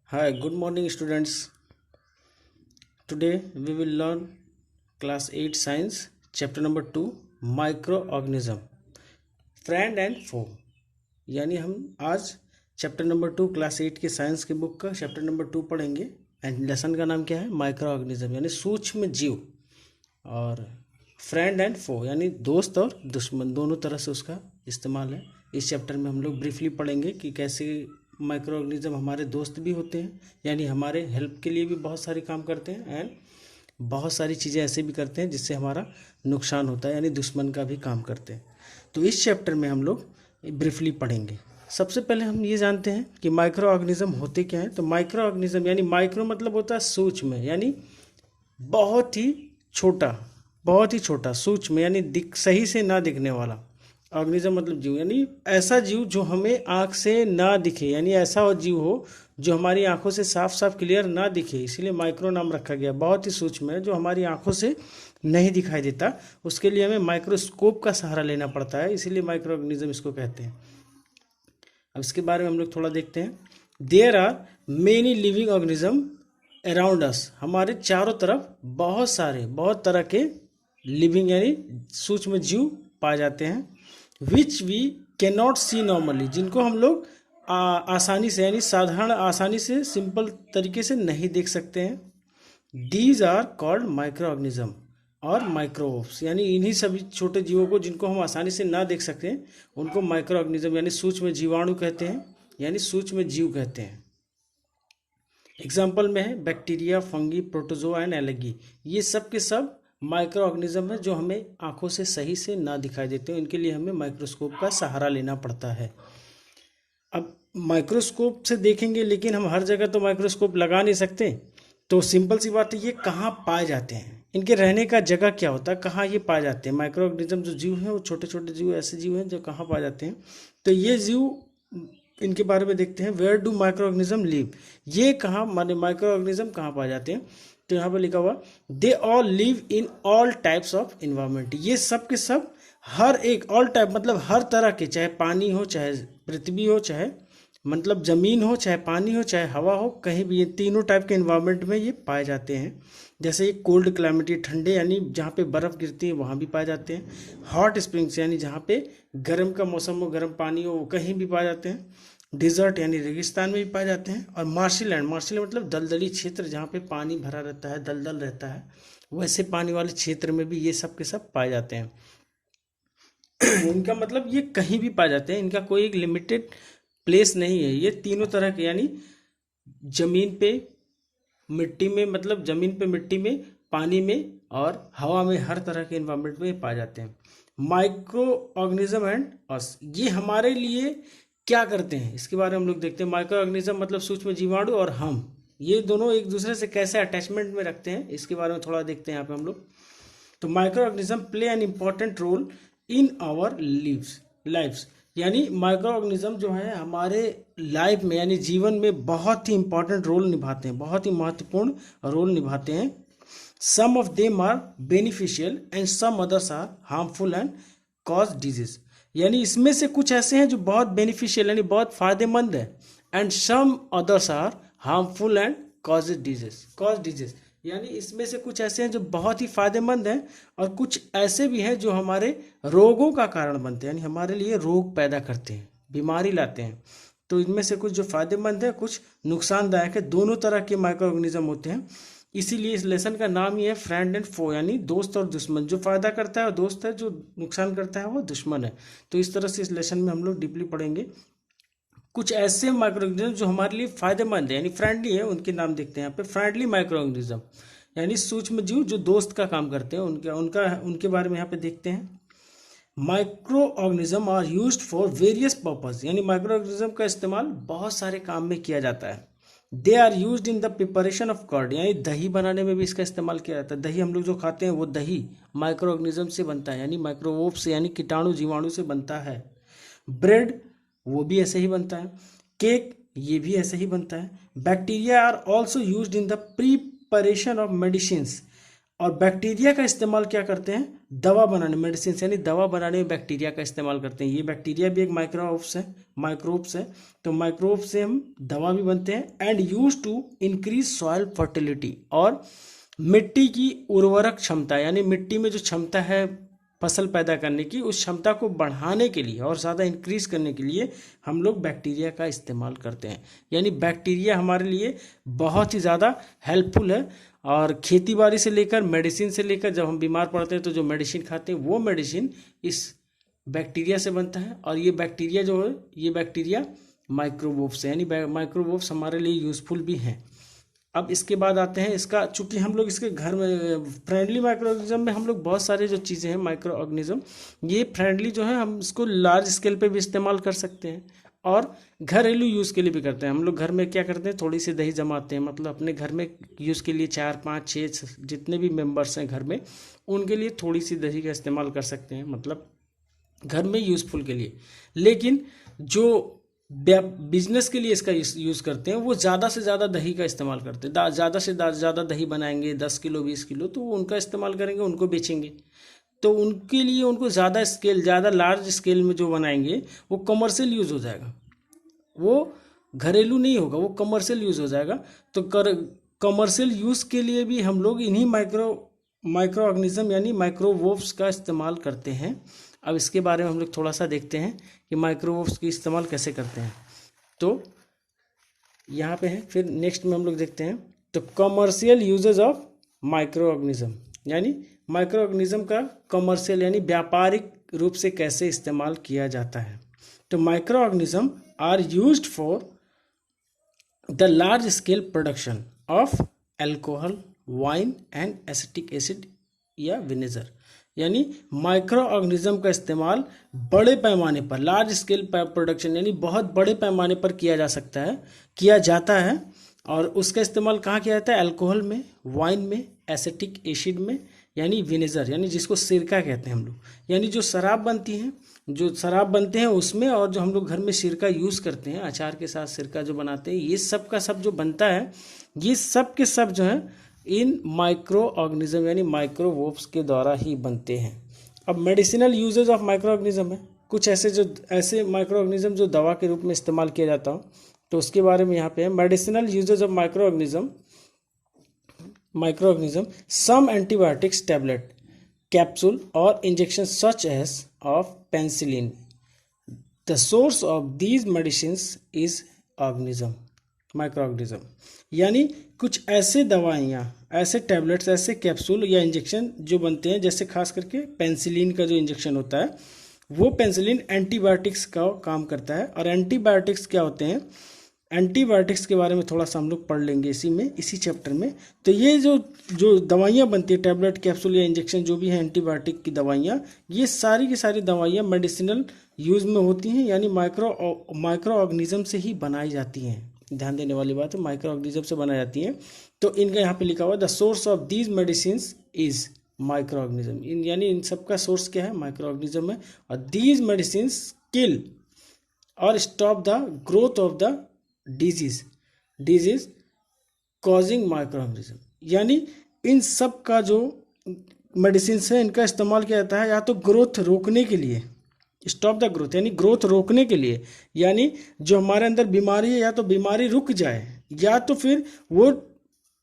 Hi, good morning, students. Today we will learn class 8 science, chapter number 2, microorganism, friend and foe. यानी हम आज chapter number 2 class 8 के science की book का chapter number 2 पढ़ेंगे। And lesson का नाम क्या है? माइक्रो ऑर्गेनिज्म यानी सूक्ष्म जीव। और फ्रेंड एंड फो यानी दोस्त और दुश्मन दोनों तरह से उसका इस्तेमाल है। इस चैप्टर में हम लोग ब्रीफली पढ़ेंगे कि कैसे माइक्रो ऑर्गेनिज्म हमारे दोस्त भी होते हैं, यानी हमारे हेल्प के लिए भी बहुत सारे काम करते हैं, एंड बहुत सारी चीज़ें ऐसे भी करते हैं जिससे हमारा नुकसान होता है, यानी दुश्मन का भी काम करते हैं। तो इस चैप्टर में हम लोग ब्रीफली पढ़ेंगे। सबसे पहले हम ये जानते हैं कि माइक्रो ऑर्गेनिज्म होते क्या हैं। तो माइक्रो ऑर्गेनिज्म यानी माइक्रो मतलब होता है सूक्ष्म, यानी बहुत ही छोटा, बहुत ही छोटा, सूक्ष्म यानी सही से ना दिखने वाला। ऑर्गेनिज्म मतलब जीव, यानी ऐसा जीव जो हमें आँख से ना दिखे, यानी ऐसा जीव हो जो हमारी आंखों से साफ साफ क्लियर ना दिखे, इसीलिए माइक्रो नाम रखा गया। बहुत ही सूक्ष्म है, जो हमारी आंखों से नहीं दिखाई देता, उसके लिए हमें माइक्रोस्कोप का सहारा लेना पड़ता है, इसीलिए माइक्रो ऑर्गेनिज्म इसको कहते हैं। अब इसके बारे में हम लोग थोड़ा देखते हैं। There are many living organism around us, हमारे चारों तरफ बहुत तरह के लिविंग यानी सूक्ष्म जीव पाए जाते हैं। Which we can not see normally, जिनको हम लोग आसानी से यानी साधारण आसानी से सिंपल तरीके से नहीं देख सकते हैं। These are called micro organism और माइक्रोब्स, यानी इन्हीं सभी छोटे जीवों को जिनको हम आसानी से ना देख सकते हैं उनको माइक्रो ऑर्गेनिज्म यानी सूक्ष्म जीवाणु कहते हैं, यानी सूक्ष्म जीव कहते हैं। एग्जाम्पल में है bacteria, fungi, protozoa and algae. ये सब के सब माइक्रो ऑर्गेनिज्म है जो हमें आंखों से सही से ना दिखाई देते हैं, इनके लिए हमें माइक्रोस्कोप का सहारा लेना पड़ता है। अब माइक्रोस्कोप से देखेंगे, लेकिन हम हर जगह तो माइक्रोस्कोप लगा नहीं सकते, तो सिंपल सी बात है, ये कहाँ पाए जाते हैं, इनके रहने का जगह क्या होता है, कहाँ ये पाए जाते हैं। माइक्रो ऑर्गेनिज्म जो जीव हैं वो छोटे छोटे जीव, ऐसे जीव हैं जो कहाँ पाए जाते हैं। तो ये जीव, इनके बारे में देखते हैं। Where do micro organism live, ये कहाँ माने माइक्रो ऑर्गेनिज्म कहाँ पाए जाते हैं। तो यहाँ पर लिखा हुआ they all live in all types of environment, ये सब के सब हर एक, ऑल टाइप मतलब हर तरह के, चाहे पानी हो, चाहे पृथ्वी हो, चाहे मतलब जमीन हो, चाहे पानी हो, चाहे हवा हो, कहीं भी ये तीनों टाइप के इन्वायरमेंट में ये पाए जाते हैं। जैसे ये कोल्ड क्लाइमेट, ठंडे यानी जहाँ पे बर्फ़ गिरती है वहाँ भी पाए जाते हैं। हॉट स्प्रिंग्स यानी जहाँ पे गर्म का मौसम हो, गर्म पानी हो, कहीं भी पाए जाते हैं। डिजर्ट यानी रेगिस्तान में भी पाए जाते हैं। और मार्शी लैंड, मार्शी मतलब दलदली क्षेत्र जहाँ पे पानी भरा रहता है, दलदल रहता है, वैसे पानी वाले क्षेत्र में भी ये सब के सब पाए जाते हैं। इनका मतलब ये कहीं भी पाए जाते हैं, इनका कोई एक लिमिटेड प्लेस नहीं है। ये तीनों तरह के यानी जमीन पे, मिट्टी में, मतलब जमीन पे, मिट्टी में, पानी में और हवा में, हर तरह के इन्वायरमेंट में पाए जाते हैं। माइक्रो ऑर्गेनिज्म एंड अस, ये हमारे लिए क्या करते हैं इसके बारे में हम लोग देखते हैं। माइक्रो ऑर्गेनिज्म मतलब सूक्ष्म जीवाणु, और हम ये दोनों एक दूसरे से कैसे अटैचमेंट में रखते हैं इसके बारे में थोड़ा देखते हैं यहाँ पे हम लोग। तो micro organism play an important role in our lives, यानी माइक्रो ऑर्गेनिज्म जो है हमारे लाइफ में यानी जीवन में बहुत ही इंपॉर्टेंट रोल निभाते हैं, बहुत ही महत्वपूर्ण रोल निभाते हैं। Some of them are beneficial and some others are harmful and cause disease, यानी इसमें से कुछ ऐसे हैं जो बहुत बेनिफिशियल यानी बहुत फायदेमंद है, and some others are harmful and cause disease, यानी इसमें से कुछ ऐसे हैं जो बहुत ही फायदेमंद हैं, और कुछ ऐसे भी हैं जो हमारे रोगों का कारण बनते हैं, यानी हमारे लिए रोग पैदा करते हैं, बीमारी लाते हैं। तो इनमें से कुछ जो फायदेमंद है, कुछ नुकसानदायक है, दोनों तरह के माइक्रो ऑर्गेनिज्म होते हैं। इसीलिए इस लेसन का नाम ही है फ्रेंड एंड फो, यानी दोस्त और दुश्मन। जो फायदा करता है वो दोस्त है, जो नुकसान करता है वो दुश्मन है। तो इस तरह से इस लेसन में हम लोग डीपली पढ़ेंगे। कुछ ऐसे माइक्रो ऑर्गेनिज्म जो हमारे लिए फायदेमंद है यानी फ्रेंडली है, उनके नाम देखते हैं यहाँ पे। फ्रेंडली माइक्रो ऑर्गेनिज्म यानी सूक्ष्म जीव जो दोस्त का काम करते हैं, उनके बारे में यहाँ पे देखते हैं। Micro organism are used for various purpose, यानी माइक्रो ऑर्गेनिज्म का इस्तेमाल बहुत सारे काम में किया जाता है। They are used in the preparation of curd, यानी दही बनाने में भी इसका इस्तेमाल किया जाता है। दही हम लोग जो खाते हैं वो दही माइक्रो ऑर्गेनिज्म से बनता है, यानी माइक्रोवोब से, यानी कीटाणु जीवाणु से बनता है। ब्रेड वो भी ऐसे ही बनता है। केक ये भी ऐसे ही बनता है। Bacteria are also used in the preparation of medicines, और बैक्टीरिया का इस्तेमाल क्या करते हैं, दवा बनाने, मेडिसिन यानी दवा बनाने में बैक्टीरिया का इस्तेमाल करते हैं। ये बैक्टीरिया भी एक माइक्रोब्स है। तो माइक्रोब से हम दवा भी बनते हैं। And use to increase soil fertility, और मिट्टी की उर्वरक क्षमता, यानी मिट्टी में जो क्षमता है फसल पैदा करने की, उस क्षमता को बढ़ाने के लिए और ज़्यादा इंक्रीज करने के लिए हम लोग बैक्टीरिया का इस्तेमाल करते हैं। यानी बैक्टीरिया हमारे लिए बहुत ही ज़्यादा हेल्पफुल है। और खेती बाड़ी से लेकर मेडिसिन से लेकर, जब हम बीमार पड़ते हैं तो जो मेडिसिन खाते हैं वो मेडिसिन इस बैक्टीरिया से बनता है। और ये बैक्टीरिया जो है, ये बैक्टीरिया माइक्रोवोब्स है, यानी माइक्रोवोब्स हमारे लिए यूज़फुल भी हैं। अब इसके बाद आते हैं इसका, चूंकि हम लोग इसके घर में फ्रेंडली माइक्रो ऑर्गेनिज्म में हम लोग बहुत सारे जो चीज़ें हैं माइक्रो ऑर्गेनिज्म, ये फ्रेंडली जो है हम इसको लार्ज स्केल पे भी इस्तेमाल कर सकते हैं और घरेलू यूज़ के लिए भी करते हैं। हम लोग घर में क्या करते हैं, थोड़ी सी दही जमाते हैं, मतलब अपने घर में यूज़ के लिए 4 5 6 जितने भी मेंबर्स हैं घर में, उनके लिए थोड़ी सी दही का इस्तेमाल कर सकते हैं, मतलब घर में यूज़फुल के लिए। लेकिन जो बिजनेस के लिए इसका यूज़ करते हैं वो ज़्यादा से ज़्यादा दही का इस्तेमाल करते हैं। ज़्यादा से ज़्यादा दही बनाएंगे, 10 किलो 20 किलो, तो वो उनका इस्तेमाल करेंगे, उनको बेचेंगे। तो उनके लिए उनको ज़्यादा लार्ज स्केल में जो बनाएंगे वो कमर्शियल यूज़ हो जाएगा, वो घरेलू नहीं होगा, वो कमर्शियल यूज़ हो जाएगा। तो कमर्शियल यूज़ के लिए भी हम लोग इन्हीं माइक्रो ऑर्गेनिज्म यानी माइक्रोवोब्स का इस्तेमाल करते हैं। अब इसके बारे में हम लोग थोड़ा सा देखते हैं कि माइक्रोवोब्स की इस्तेमाल कैसे करते हैं। तो यहाँ पे है, फिर नेक्स्ट में हम लोग देखते हैं तो commercial usages of micro organism, यानी माइक्रो ऑर्गेनिज्म का कमर्शियल यानी व्यापारिक रूप से कैसे इस्तेमाल किया जाता है। तो micro organism are used for the large scale production of alcohol, wine and acetic acid या विनेगर, यानी माइक्रो ऑर्गेनिज्म का इस्तेमाल बड़े पैमाने पर, लार्ज स्केल प्रोडक्शन यानी बहुत बड़े पैमाने पर किया जाता है। और उसका इस्तेमाल कहाँ किया जाता है, अल्कोहल में, वाइन में, एसिटिक एसिड में, यानी विनेगर, यानी जिसको सिरका कहते हैं हम लोग, यानी जो शराब बनते हैं उसमें, और जो हम लोग घर में सिरका यूज़ करते हैं, अचार के साथ सिरका जो बनाते हैं, ये सब का सब जो बनता है, ये सब के सब जो है इन माइक्रो ऑर्गेनिज्म यानी माइक्रोवोब्स के द्वारा ही बनते हैं। अब medicinal usage of micro organism है, कुछ ऐसे माइक्रो ऑर्गेनिज्म जो दवा के रूप में इस्तेमाल किया जाता हो, तो उसके बारे में यहाँ पे है। Medicinal usage of micro organism some antibiotics tablet, capsule और injection such as of penicillin. The source of these medicines is micro organism, यानी कुछ ऐसे दवाइयाँ, ऐसे टैबलेट्स, ऐसे कैप्सूल या इंजेक्शन जो बनते हैं, जैसे खास करके पेंसिलिन का जो इंजेक्शन होता है, वो पेंसिलिन एंटीबायोटिक्स का काम करता है। और एंटीबायोटिक्स क्या होते हैं, एंटीबायोटिक्स के बारे में थोड़ा सा हम लोग पढ़ लेंगे इसी चैप्टर में। तो ये जो दवाइयाँ बनती है, टैबलेट, कैप्सूल या इंजेक्शन, जो भी है एंटीबायोटिक की दवाइयाँ, ये सारी की सारी दवाइयाँ मेडिसिनल यूज़ में होती हैं, यानी माइक्रो ऑर्गेनिज्म से ही बनाई जाती हैं। ध्यान देने वाली बात है, माइक्रो ऑर्गेनिज्म से बनाई जाती हैं। तो इनका यहाँ पे लिखा हुआ the source of these medicines is micro organism, यानी इन सब का सोर्स क्या है, माइक्रो ऑर्गेनिज्म है। और दीज मेडिसिन्स किल और stop the growth of the disease causing micro organism, यानी इन सब का जो मेडिसिन है, इनका इस्तेमाल किया जाता है या तो ग्रोथ रोकने के लिए, स्टॉप द ग्रोथ यानी ग्रोथ रोकने के लिए, यानी जो हमारे अंदर बीमारी है, या तो बीमारी रुक जाए या तो फिर वो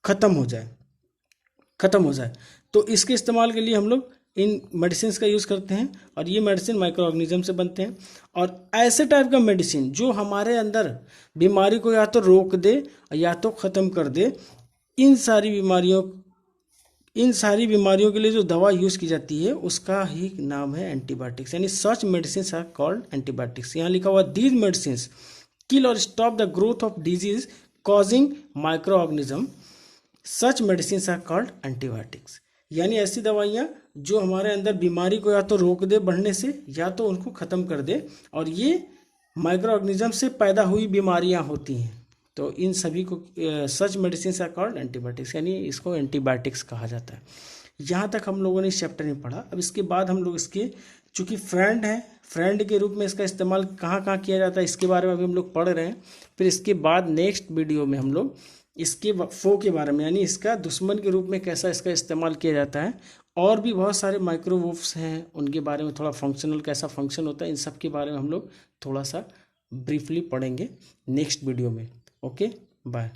खत्म हो जाए। तो इसके इस्तेमाल के लिए हम लोग इन मेडिसिन का यूज़ करते हैं, और ये मेडिसिन माइक्रो ऑर्गेनिज्म से बनते हैं। और ऐसे टाइप का मेडिसिन जो हमारे अंदर बीमारी को या तो रोक दे या तो ख़त्म कर दे, इन सारी बीमारियों के लिए जो दवा यूज़ की जाती है उसका ही नाम है एंटीबायोटिक्स, यानी such medicine are called antibiotics. यहाँ लिखा हुआ दीज मेडिसिन किल और stop the growth of disease causing micro organism, such medicine are called antibiotics, यानी ऐसी दवाइयाँ जो हमारे अंदर बीमारी को या तो रोक दे बढ़ने से या तो उनको ख़त्म कर दे, और ये माइक्रो ऑर्गेनिज्म से पैदा हुई बीमारियाँ होती हैं। तो इन सभी को सच मेडिसिन आर कॉल्ड एंटीबायोटिक्स, यानी इसको एंटीबायोटिक्स कहा जाता है। यहाँ तक हम लोगों ने इस चैप्टर में पढ़ा। अब इसके बाद हम लोग इसके, चूँकि फ्रेंड के रूप में इसका इस्तेमाल कहाँ किया जाता है, इसके बारे में अभी हम लोग पढ़ रहे हैं। फिर इसके बाद नेक्स्ट वीडियो में हम लोग इसके फो के बारे में, यानी इसका दुश्मन के रूप में कैसा इसका इस्तेमाल किया जाता है। और भी बहुत सारे माइक्रोवेव्स हैं, उनके बारे में थोड़ा फंक्शनल कैसा फंक्शन होता है, इन सब के बारे में हम लोग थोड़ा सा ब्रीफली पढ़ेंगे नेक्स्ट वीडियो में। Okay, bye.